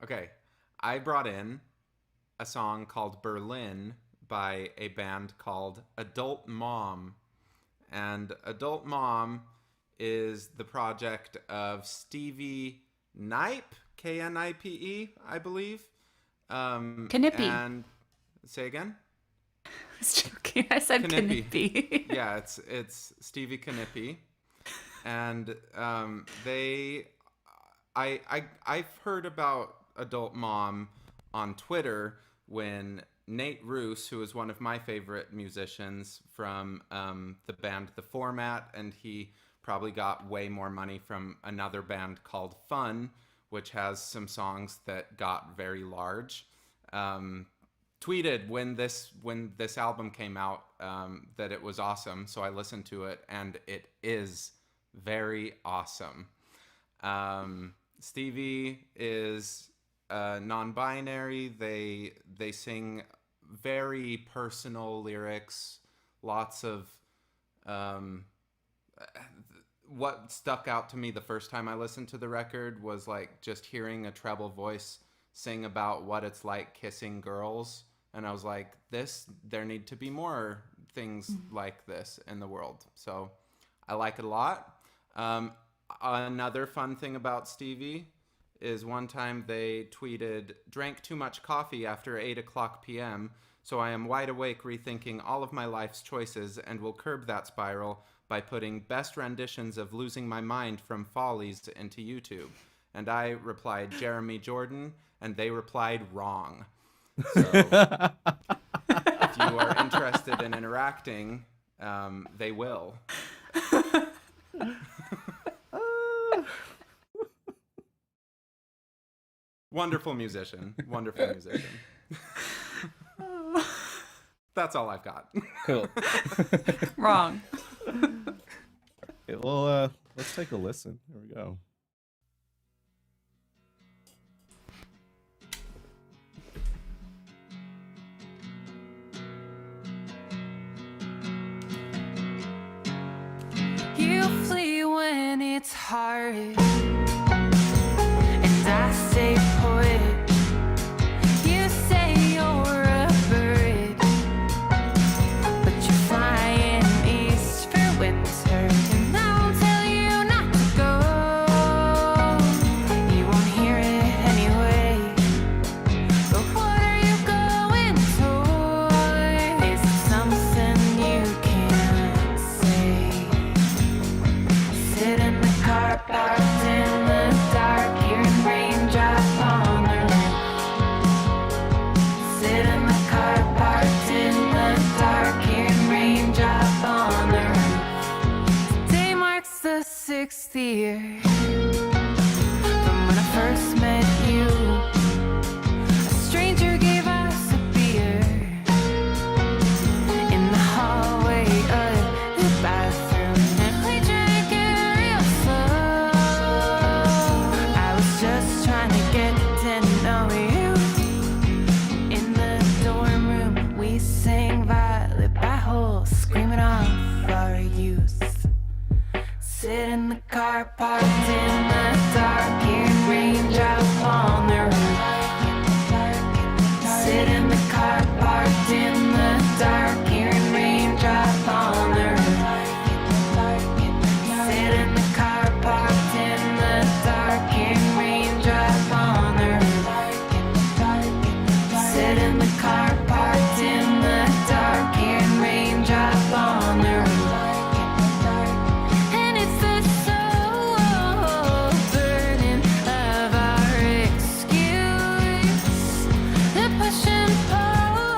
Okay, I brought in a song called Berlin by a band called Adult Mom. And Adult Mom is the project of Stevie Knipe, Knipe, I believe. Knippy. And say again? I was joking. I said Knippy. Knippy. Yeah, it's Stevie Knippy. And I've heard about Adult Mom on Twitter when Nate Roos, who is one of my favorite musicians from the band The Format, and he probably got way more money from another band called Fun, which has some songs that got very large. Tweeted when this album came out that it was awesome, so I listened to it, and it is very awesome. Stevie is non-binary. They sing very personal lyrics. Lots of what stuck out to me the first time I listened to the record was like just hearing a treble voice sing about what it's like kissing girls, and I was like, there need to be more things like this in the world. So I like it a lot. Another fun thing about Stevie is one time they tweeted, "Drank too much coffee after 8 o'clock p.m., so I am wide awake rethinking all of my life's choices and will curb that spiral by putting best renditions of Losing My Mind from Follies into YouTube." And I replied, "Jeremy Jordan," and they replied, "Wrong." So if you are interested in interacting, they will. Wonderful musician. Wonderful musician. That's all I've got. Cool. Wrong. Okay, well, let's take a listen. Here we go. You flee when it's hard, and I stay put. You say you're a bird, but you're flying east for winter, and I'll tell you not to go. You won't hear it anyway. But what are you going toward? Is it something you can't say? Sit in the car parked in the dark, hearing raindrops on the roof. Sit in the car parked in the dark, hearing raindrops on the roof. Today marks the 6th year from when I first met you. A stranger gave us a beer in the hallway of the bathroom, and we drank it real slow. I was just trying to get to know you. In the dorm room, we sang Violet by Hole, screaming off our youth. Sit in the car parked in the dark, hearing raindrops on the roof. Sit in the car parked in the dark, hearing raindrops on the roof. Sit in the car parked in the dark, hearing raindrops on the roof. Sit in the car parked in the dark, hearing raindrops on the roof. And it's the soul burning of our excuse, the push and pull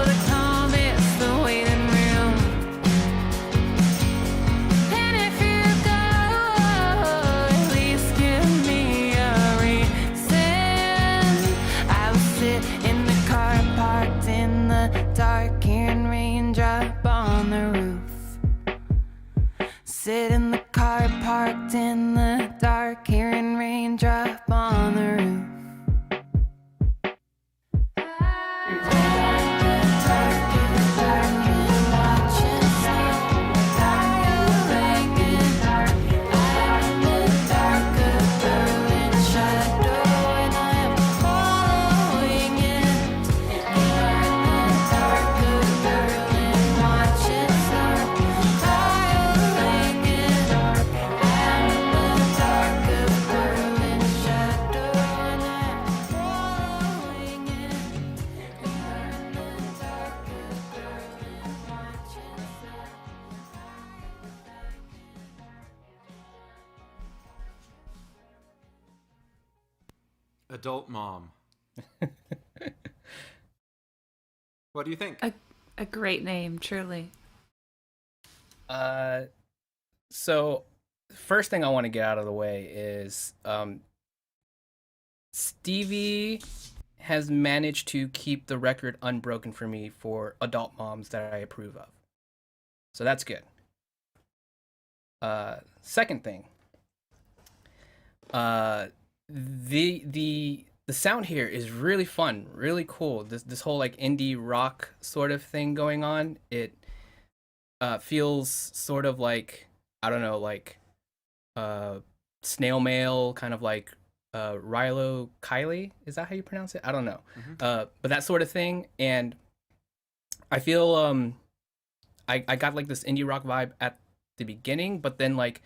to calm it's the waiting room. And if you go, at least give me a reason. I will sit in the car parked in the dark, hearing raindrop on the roof. Sit in the car parked in the dark, hearing raindrop on the roof. Shadow, and I am Adult Mom. What do you think? A great name, truly. So first thing I want to get out of the way is Stevie has managed to keep the record unbroken for me for adult moms that I approve of. So that's good. Second thing, the sound here is really fun, really cool. This whole like indie rock sort of thing going on. It feels sort of like, I don't know, like snail mail, kind of like Rilo Kiley. Is that how you pronounce it? I don't know. But that sort of thing. And I feel I got like this indie rock vibe at the beginning, but then like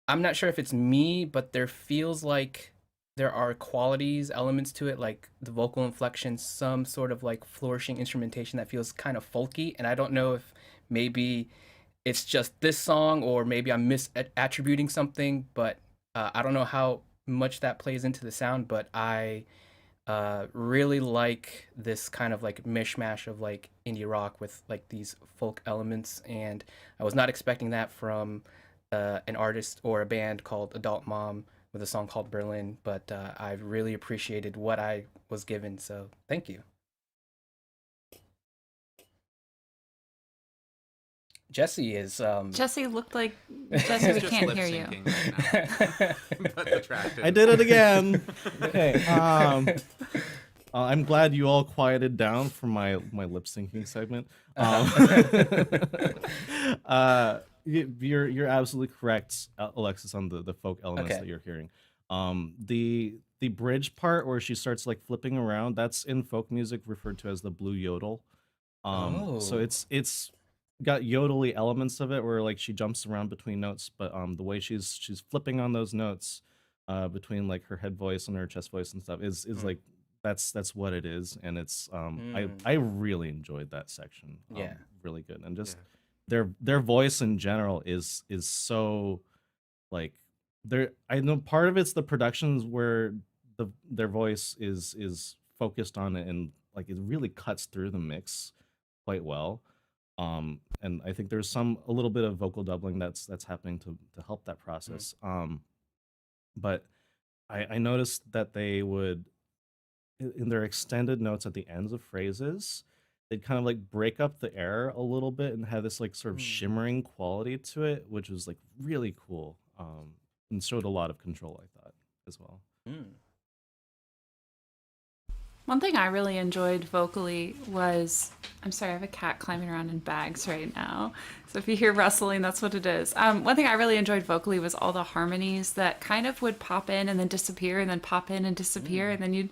I'm not sure if it's me, but there feels like there are qualities, elements to it, like the vocal inflection, some sort of like flourishing instrumentation that feels kind of folky. And I don't know if maybe it's just this song or maybe I'm misattributing something, but I don't know how much that plays into the sound, but I really like this kind of like mishmash of like indie rock with like these folk elements. And I was not expecting that from an artist or a band called Adult Mom with a song called Berlin, but I really appreciated what I was given, so thank you. Jesse is Jesse looked like Jesse. We Just can't lip hear you. syncing right now. But the track I did it again. Okay. I'm glad you all quieted down for my lip syncing segment. You're absolutely correct, Alexis, on the folk elements Okay. that you're hearing. The bridge part where she starts like flipping around, that's in folk music referred to as the blue yodel. So it's got yodely elements of it where like she jumps around between notes, but the way she's flipping on those notes between like her head voice and her chest voice and stuff is like that's what it is. And it's I really enjoyed that section. Yeah. Really good. And just their voice in general is so like I know part of it's the productions where their voice is focused on it and like it really cuts through the mix quite well. And I think there's a little bit of vocal doubling that's happening to help that process. But I noticed that they would in their extended notes at the ends of phrases, they'd kind of like break up the air a little bit and have this like sort of shimmering quality to it, which was like really cool. And showed a lot of control, I thought, as well. One thing I really enjoyed vocally was, I'm sorry, I have a cat climbing around in bags right now. So if you hear rustling, that's what it is. One thing I really enjoyed vocally was all the harmonies that kind of would pop in and then disappear and then pop in and disappear. And then you'd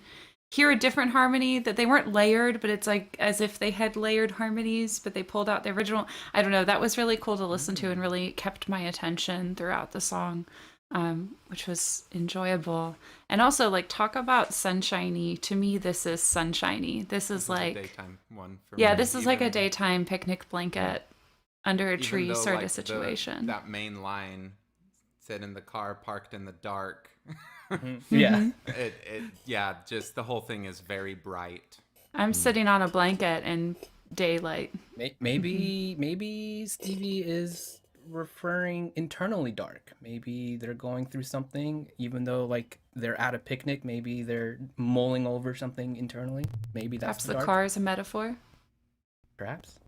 hear a different harmony that they weren't layered, but it's like as if they had layered harmonies, but they pulled out the original. I don't know. That was really cool to listen to and really kept my attention throughout the song. Which was enjoyable. And also, like, talk about sunshiny. To me, this is sunshiny. This is like daytime one for yeah, me. this is like a Even- daytime picnic blanket under a even tree though, sort like, of situation. that main line, sit in the car parked in the dark. Yeah. Yeah, just the whole thing is very bright. I'm sitting on a blanket in daylight. Maybe Stevie is referring internally dark. Maybe they're going through something, even though like they're at a picnic. Maybe they're mulling over something internally. Maybe that's Perhaps the dark. car is a metaphor. Perhaps.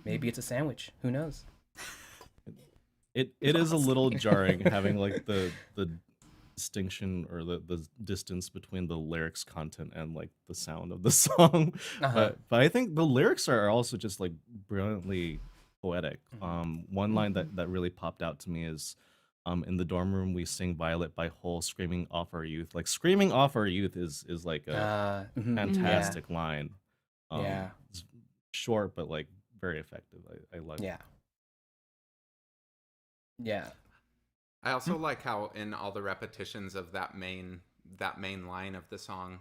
Maybe it's a sandwich. Who knows? It is a little jarring having like the distinction or the distance between the lyrics content and like the sound of the song. But I think the lyrics are also just like brilliantly poetic. One line that really popped out to me is in the dorm room we sing Violet by Hole, screaming off our youth. Like screaming off our youth is like a fantastic line. It's short but like very effective. I love it. Yeah. I also like how in all the repetitions of that main line of the song,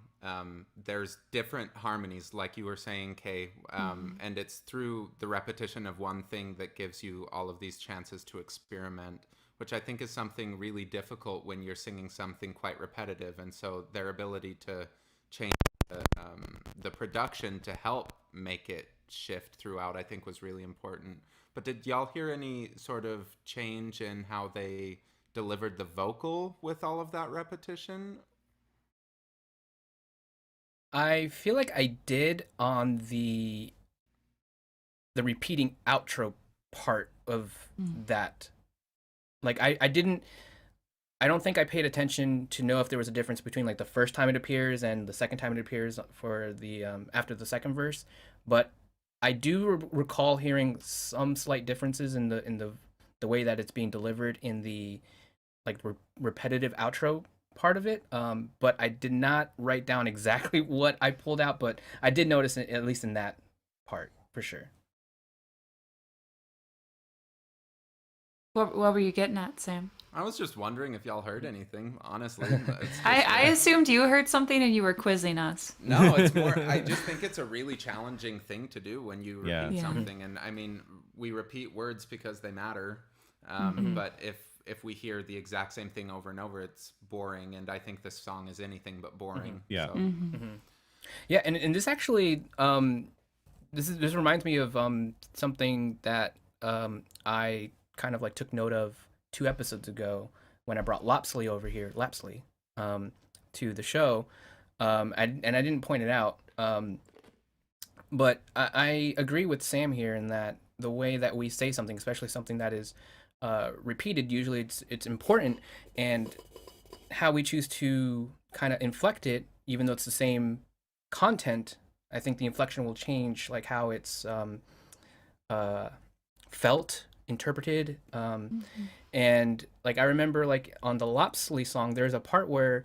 there's different harmonies, like you were saying, Kay, and it's through the repetition of one thing that gives you all of these chances to experiment which I think is something really difficult when you're singing something quite repetitive. And so their ability to change the production to help make it shift throughout, I think, was really important. But did y'all hear any sort of change in how they delivered the vocal with all of that repetition? I feel like I did on the repeating outro part of that. Like I don't think I paid attention to know if there was a difference between like the first time it appears and the second time it appears for the after the second verse, but I do recall hearing some slight differences in the way that it's being delivered in the like repetitive outro part of it. But I did not write down exactly what I pulled out, but I did notice it, at least in that part for sure. What were you getting at, Sam? I was just wondering if y'all heard anything, honestly. I assumed you heard something and you were quizzing us. No, it's more, I just think it's a really challenging thing to do when you repeat Yeah. something. And I mean, we repeat words because they matter. But if we hear the exact same thing over and over, it's boring. And I think this song is anything but boring. Yeah. So. Yeah, and this actually this reminds me of something that I kind of like took note of 2 episodes ago when I brought Lapsley over here, to the show, and I didn't point it out, but I agree with Sam here in that the way that we say something, especially something that is repeated, usually it's important, and how we choose to kind of inflect it, even though it's the same content, I think the inflection will change, like how it's felt, interpreted, and like I remember like on the Lapsley song, there's a part where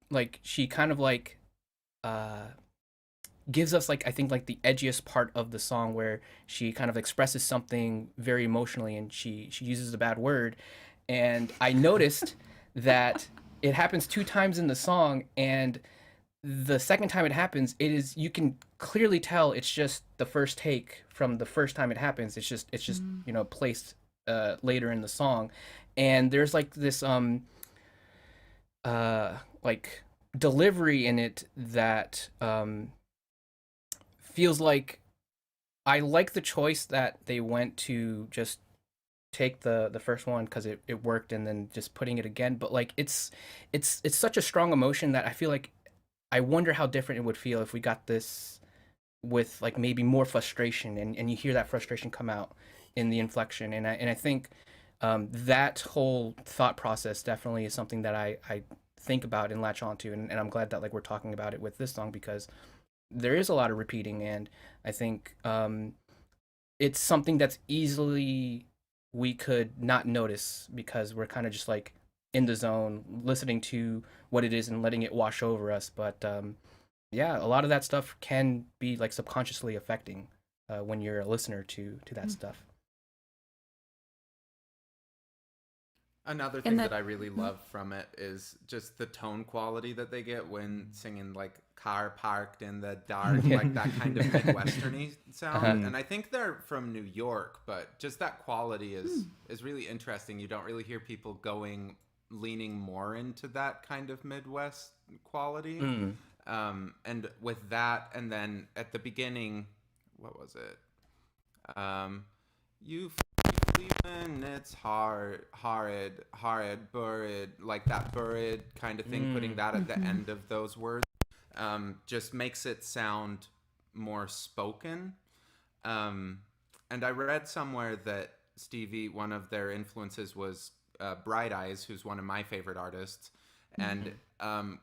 like she kind of like gives us like I think like the edgiest part of the song where she kind of expresses something very emotionally and she uses a bad word, and I noticed that it happens 2 times in the song, and the second time it happens, you can clearly tell it's just the first take from the first time it happens. It's just placed later in the song, and there's like this like delivery in it that feels like I like the choice that they went to just take the first one because it worked, and then just putting it again. But like it's such a strong emotion that I feel like I wonder how different it would feel if we got this with like maybe more frustration, and you hear that frustration come out in the inflection, and I think that whole thought process definitely is something that I think about and latch onto, and I'm glad that like we're talking about it with this song because there is a lot of repeating, and I think it's something that's easily we could not notice because we're kind of just like in the zone listening to what it is and letting it wash over us. But yeah, a lot of that stuff can be like subconsciously affecting when you're a listener to that stuff. Another thing that I really love from it is just the tone quality that they get when singing like car parked in the dark, like that kind of Midwestern-y sound. And I think they're from New York, but just that quality is really interesting. You don't really hear people leaning more into that kind of Midwest quality. And with that, and then at the beginning, what was it? You leaving, it's horrid, buried, like that buried kind of thing, putting that at the end of those words, just makes it sound more spoken. And I read somewhere that Stevie, one of their influences was Bright Eyes, who's one of my favorite artists. And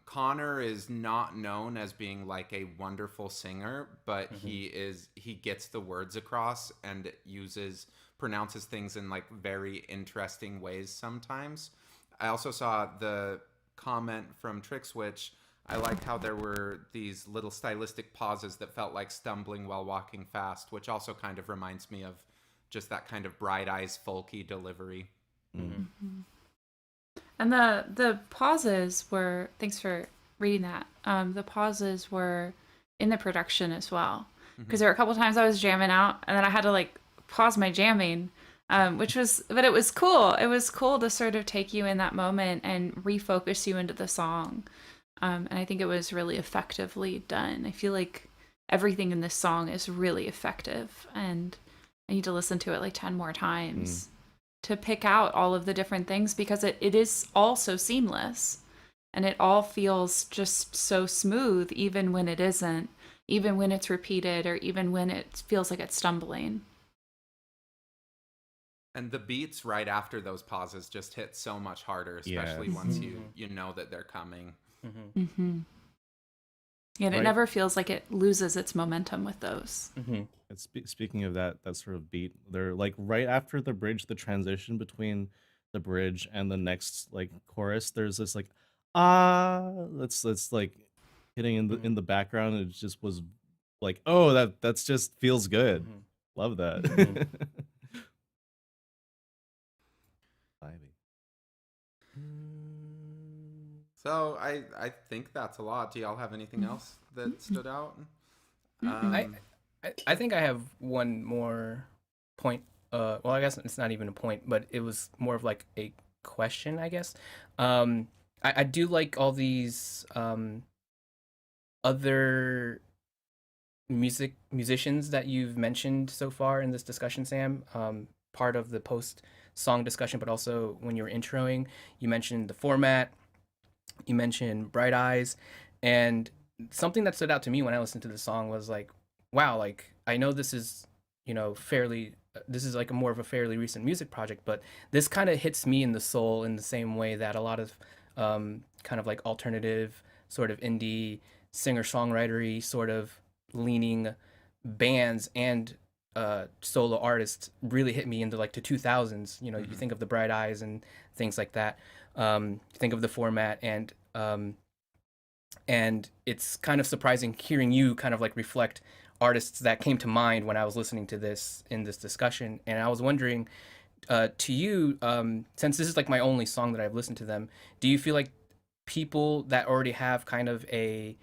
Connor is not known as being like a wonderful singer, but he gets the words across and pronounces things in like very interesting ways sometimes. I also saw the comment from Trick Switch. I liked how there were these little stylistic pauses that felt like stumbling while walking fast, which also kind of reminds me of just that kind of Bright Eyes folky delivery. And the pauses were, thanks for reading that. The pauses were in the production as well, because there were a couple times I was jamming out and then I had to like pause my jamming which was, but it was cool. It was cool to sort of take you in that moment and refocus you into the song. And I think it was really effectively done. I feel like everything in this song is really effective, and I need to listen to it like 10 more times to pick out all of the different things, because it is all so seamless and it all feels just so smooth, even when it isn't, even when it's repeated, or even when it feels like it's stumbling. And the beats right after those pauses just hit so much harder, especially Yes. once you know that they're coming. And it Right. never feels like it loses its momentum with those. And speaking of that sort of beat, they're like right after the bridge, the transition between the bridge and the next like chorus, there's this like that's like hitting in the background. It just was like, oh, that's just feels good. Love that. Ivy. So I think that's a lot. Do y'all have anything else that stood out? I think I have one more point. Well, I guess it's not even a point, but it was more of like a question, I guess. I do like all these other musicians that you've mentioned so far in this discussion, Sam. Part of the post song discussion, but also when you were introing, you mentioned the format, you mentioned Bright Eyes, and something that stood out to me when I listened to the song was like, wow, like I know this is, fairly this is like a more of a fairly recent music project, but this kind of hits me in the soul in the same way that a lot of kind of like alternative sort of indie singer-songwritery sort of leaning bands and solo artists really hit me into like the 2000s. You think of the Bright Eyes and things like that. Think of the format, and it's kind of surprising hearing you kind of like reflect artists that came to mind when I was listening to this in this discussion. And I was wondering, to you, since this is like my only song that I've listened to them, do you feel like people that already have kind of a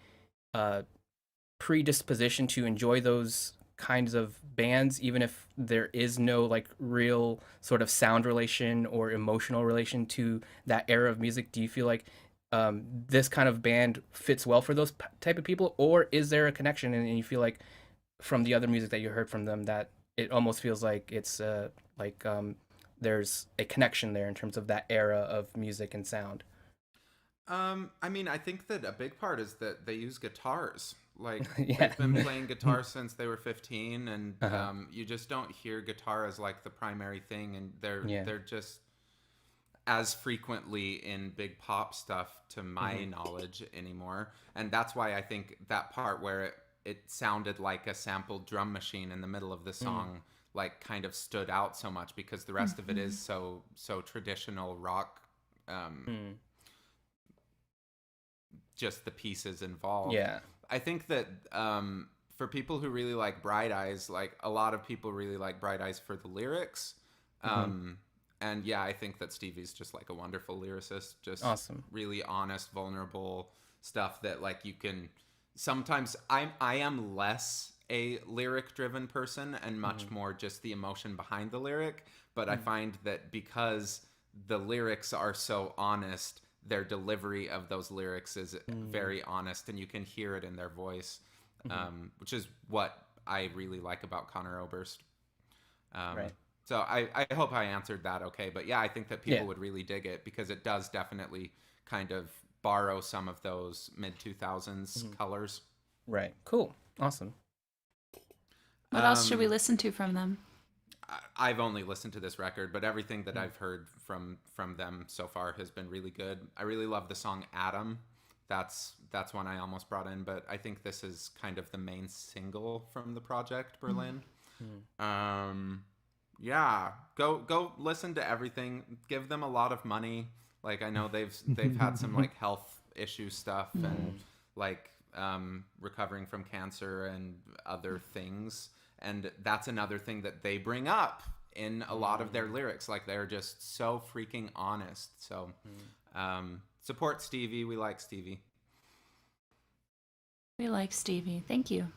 predisposition to enjoy those kinds of bands, even if there is no like real sort of sound relation or emotional relation to that era of music, do you feel like this kind of band fits well for those type of people, or is there a connection and you feel like from the other music that you heard from them that it almost feels like it's there's a connection there in terms of that era of music and sound? I mean, I think that a big part is that they use guitars. Like, Yeah. they've been playing guitar since they were 15, and you just don't hear guitar as like the primary thing, and they're just as frequently in big pop stuff to my knowledge anymore. And that's why I think that part where it sounded like a sampled drum machine in the middle of the song like kind of stood out so much, because the rest of it is so traditional rock, just the pieces involved. Yeah. I think that for people who really like Bright Eyes, like a lot of people really like Bright Eyes for the lyrics. And yeah, I think that Stevie's just like a wonderful lyricist, just Awesome. really honest, vulnerable stuff that like you can sometimes I am less a lyric driven person and much more just the emotion behind the lyric, but I find that because the lyrics are so honest, their delivery of those lyrics is very honest, and you can hear it in their voice, which is what I really like about Conor Oberst. Right. So I hope I answered that okay. But yeah, I think that people would really dig it, because it does definitely kind of borrow some of those mid-2000s colors. Right. Cool. Awesome. What else should we listen to from them? I've only listened to this record, but everything that I've heard from them so far has been really good. I really love the song Atom. That's one I almost brought in, but I think this is kind of the main single from the project, Berlin. Yeah, go listen to everything. Give them a lot of money. Like, I know they've had some like health issue stuff and like recovering from cancer and other things. And that's another thing that they bring up in a lot of their lyrics. Like, they're just so freaking honest. So support Stevie. We like Stevie. We like Stevie. Thank you.